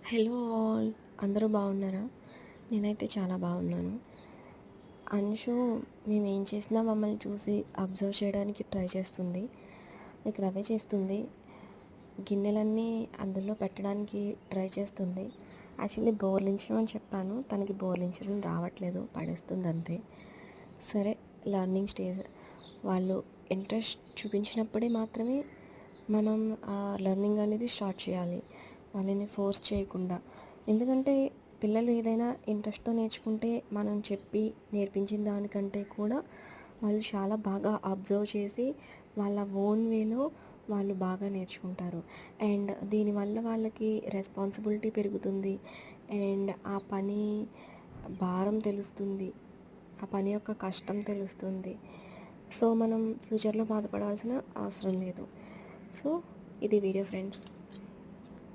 Hello all, అందరూ బాగున్నారా? నేనైతే చాలా బాగున్నాను. అంశు మేమేం చేసినా మమ్మల్ని చూసి అబ్జర్వ్ చేయడానికి ట్రై చేస్తుంది. ఇక్కడ అదే చేస్తుంది. గిన్నెలన్నీ అందులో పెట్టడానికి ట్రై చేస్తుంది. యాక్చువల్లీ బోర్లించడం అని చెప్పాను, తనకి బోర్లించడం రావట్లేదు, పడేస్తుంది అంతే. సరే, లర్నింగ్ స్టేజ్. వాళ్ళు ఇంట్రెస్ట్ చూపించినప్పుడే మాత్రమే మనం ఆ లెర్నింగ్ అనేది స్టార్ట్ చేయాలి, వాళ్ళని ఫోర్స్ చేయకుండా. ఎందుకంటే పిల్లలు ఏదైనా ఇంట్రెస్ట్తో నేర్చుకుంటే మనం చెప్పి నేర్పించిన దానికంటే కూడా వాళ్ళు చాలా బాగా అబ్జర్వ్ చేసి వాళ్ళ ఓన్ వేలో వాళ్ళు బాగా నేర్చుకుంటారు. అండ్ దీనివల్ల వాళ్ళకి రెస్పాన్సిబిలిటీ పెరుగుతుంది. అండ్ ఆ పని భారం తెలుస్తుంది, ఆ పని యొక్క కష్టం తెలుస్తుంది. సో మనం ఫ్యూచర్లో బాధపడాల్సిన అవసరం లేదు. సో ఇది వీడియో ఫ్రెండ్స్.